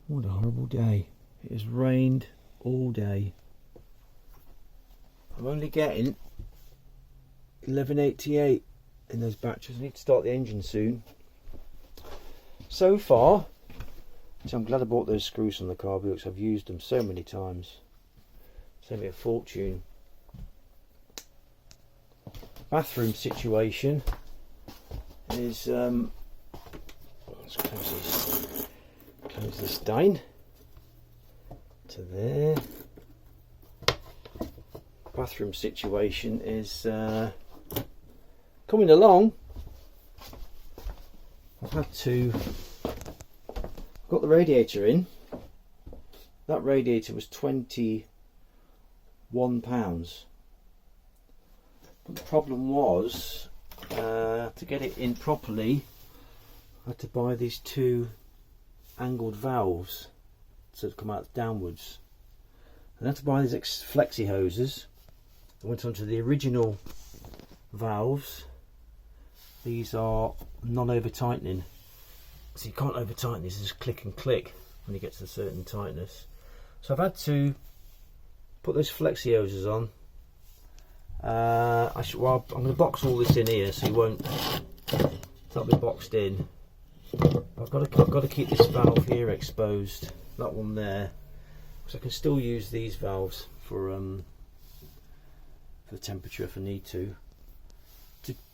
What a horrible day. It has rained all day. I'm only getting 1188 in those batteries. I need to start the engine soon. So far, so I'm glad I bought those screws on the car because I've used them so many times. Saved me a fortune. Bathroom situation is let's close this down to there. Bathroom situation is coming along. I've got the radiator in. That radiator was £21, but the problem was to get it in properly I had to buy these two angled valves to come out downwards. I had to buy these flexi hoses. I went on to the original valves. These are non-over tightening, so you can't over tighten these, just click and click when you get to a certain tightness. So I've had to put those flexi hoses on. I'm going to box all this in here so you won't, that'll be boxed in. I've got to keep this valve here exposed, that one there, because I can still use these valves for temperature if I need to.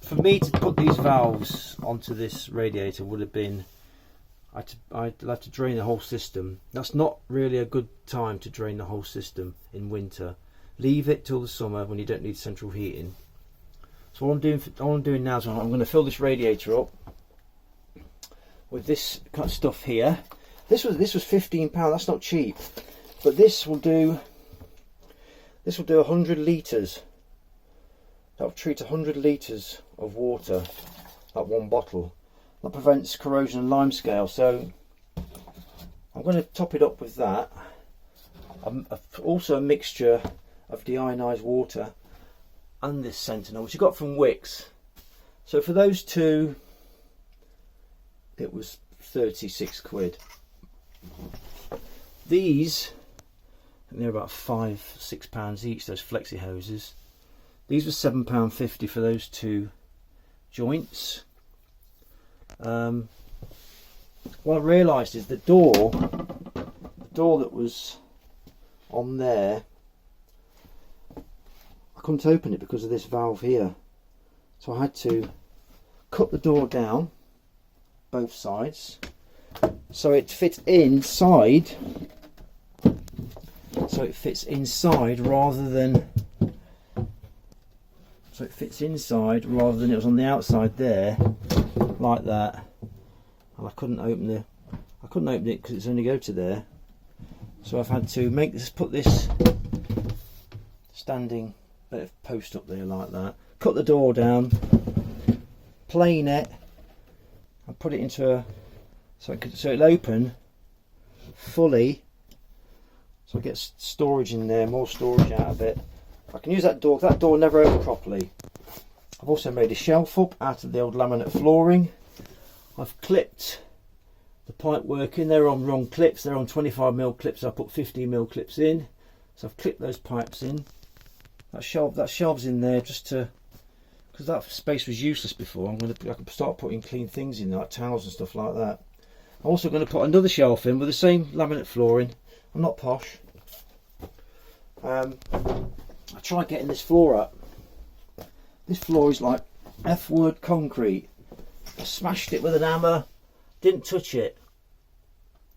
For me to put these valves onto this radiator would have been, I'd have to drain the whole system. That's not really a good time to drain the whole system in winter. Leave it till the summer when you don't need central heating. So what I'm doing now is I'm going to fill this radiator up with this kind of stuff here. This was £15. That's not cheap, but this will do 100 litres. That'll treat 100 litres of water, that one bottle. That prevents corrosion and limescale. So I'm going to top it up with that. Also a mixture of deionised water and this Sentinel, which I got from Wicks. So for those two, it was 36 quid. These, they're about £5-6 each, those flexi hoses. These were £7.50 for those two joints. What I realised is the door that was on there, I couldn't open it because of this valve here. So I had to cut the door down, both sides, so it fits inside. So it fits inside rather than. So it fits inside rather than it was on the outside there, like that. And I couldn't open it because it's only go to there. So I've had to put this standing bit of post up there like that. Cut the door down, plane it, and put it into so it'll open fully. So I get storage in there, more storage out of it. I can use that door. That door never opened properly. I've also made a shelf up out of the old laminate flooring. I've clipped the pipe work in. They're on wrong clips. They're on 25mm clips. I put 15mm clips in. So I've clipped those pipes in. That shelf's in there just to, because that space was useless before. I can start putting clean things in, like towels and stuff like that. I'm also going to put another shelf in with the same laminate flooring. I'm not posh. I tried getting this floor up. This floor is like F-word concrete. I smashed it with an hammer, didn't touch it.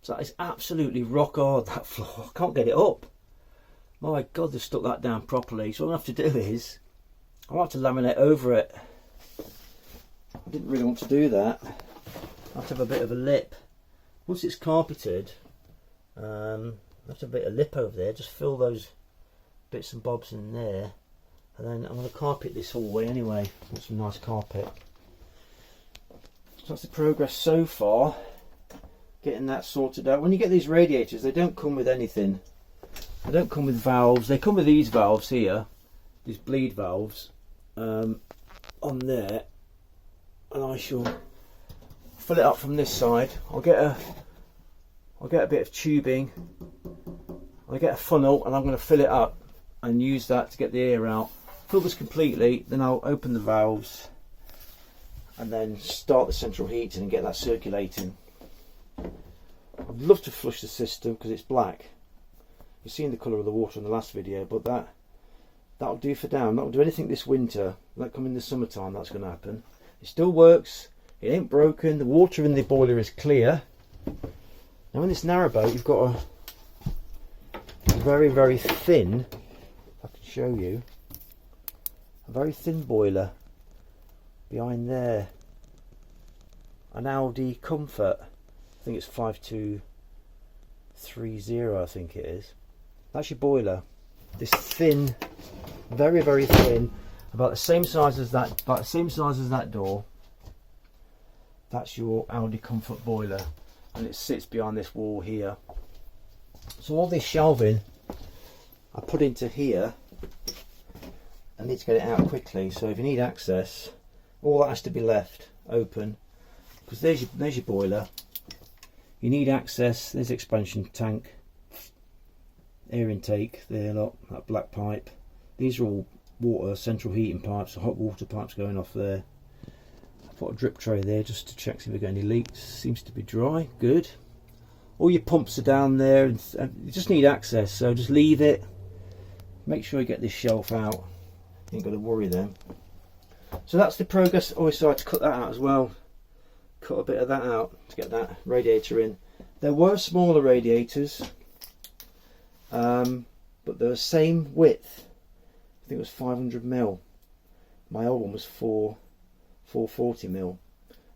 So it's absolutely rock hard, that floor. I can't get it up. My God, they've stuck that down properly. So what I have to do is, I'll have to laminate over it. I didn't really want to do that. I have to have a bit of a lip. Once it's carpeted, I have to have a bit of lip over there. Just fill those bits and bobs in there. And then I'm going to carpet this hallway anyway. Want some nice carpet. So that's the progress so far. Getting that sorted out. When you get these radiators, they don't come with anything. They don't come with valves. They come with these valves here, these bleed valves on there, and I shall fill it up from this side. I'll I'll get a bit of tubing, I'll get a funnel, and I'm going to fill it up and use that to get the air out. Fill this completely, then I'll open the valves and then start the central heating and get that circulating. I'd love to flush the system because it's black. You've seen the colour of the water in the last video, but that'll do for now. I'm not going to do anything this winter. That come in the summertime, that's going to happen. It still works, it ain't broken, the water in the boiler is clear. Now in this narrowboat you've got a very, very thin, if I can show you, a very thin boiler behind there. An Audi Comfort, I think it's 5230, I think it is. That's your boiler. This thin, very, very thin, about the same size as that, door. That's your Audi Comfort boiler, and it sits behind this wall here. So all this shelving I put into here. I need to get it out quickly, so if you need access, all that has to be left open, because there's your boiler. You need access. There's the expansion tank, air intake there, look, that black pipe. These are all water, central heating pipes, hot water pipes going off there. I put a drip tray there just to check if we've got any leaks. Seems to be dry, good. All your pumps are down there, and you just need access, so just leave it. Make sure you get this shelf out. You ain't got to worry then. So that's the progress. Also, I had to cut that out as well. Cut a bit of that out to get that radiator in. There were smaller radiators, but they're the same width. I think it was 500mm. My old one was 440mm.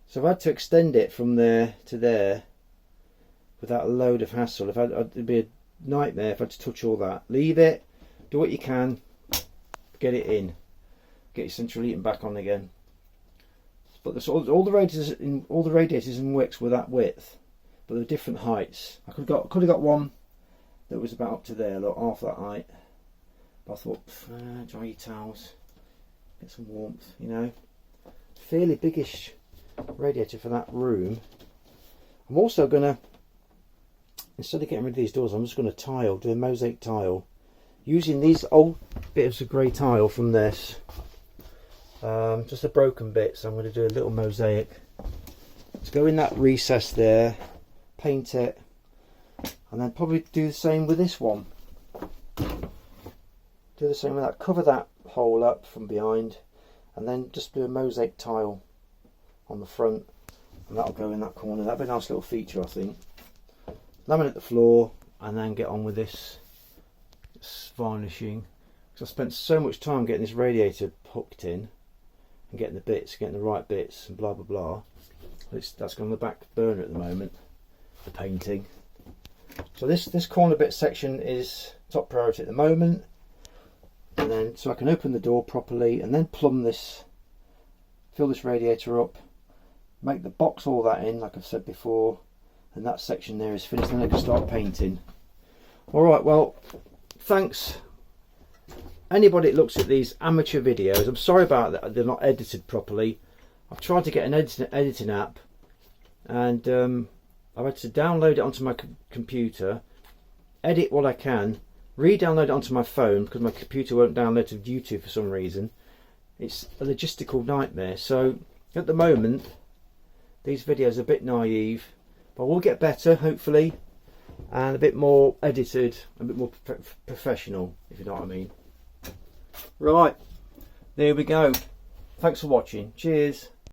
So I've had to extend it from there to there without a load of hassle. It'd be a nightmare if I had to touch all that. Leave it, do what you can, get it in, get your central heating back on again. But there's all the radiators in Wicks were that width, but they're different heights. I could have got one that was about up to there, look, half that height. But I thought, dry your towels, get some warmth, you know. Fairly biggish radiator for that room. I'm also gonna, instead of getting rid of these doors, I'm just gonna do a mosaic tile, using these old bits of grey tile from this. Just the broken bits. I'm going to do a little mosaic to go in that recess there, paint it, and then probably do the same with this one. Do the same with that, cover that hole up from behind, and then just do a mosaic tile on the front, and that'll go in that corner. That'll be a nice little feature, I think. Laminate the floor, and then get on with this varnishing, because I spent so much time getting this radiator hooked in and getting the right bits, and blah blah blah. That's going on the back burner at the moment, the painting. So this corner bit section is top priority at the moment, and then so I can open the door properly and then plumb this, fill this radiator up, make the box all that in like I've said before, and that section there is finished. Then I can start painting. Alright, well, thanks anybody that looks at these amateur videos. I'm sorry about that, they're not edited properly. I've tried to get an editing app, and I've had to download it onto my computer, edit what I can, re-download it onto my phone because my computer won't download to YouTube for some reason. It's a logistical nightmare. So at the moment these videos are a bit naive, but we'll get better hopefully, and a bit more edited, a bit more professional, if you know what I mean. Right, there we go. Thanks for watching. Cheers.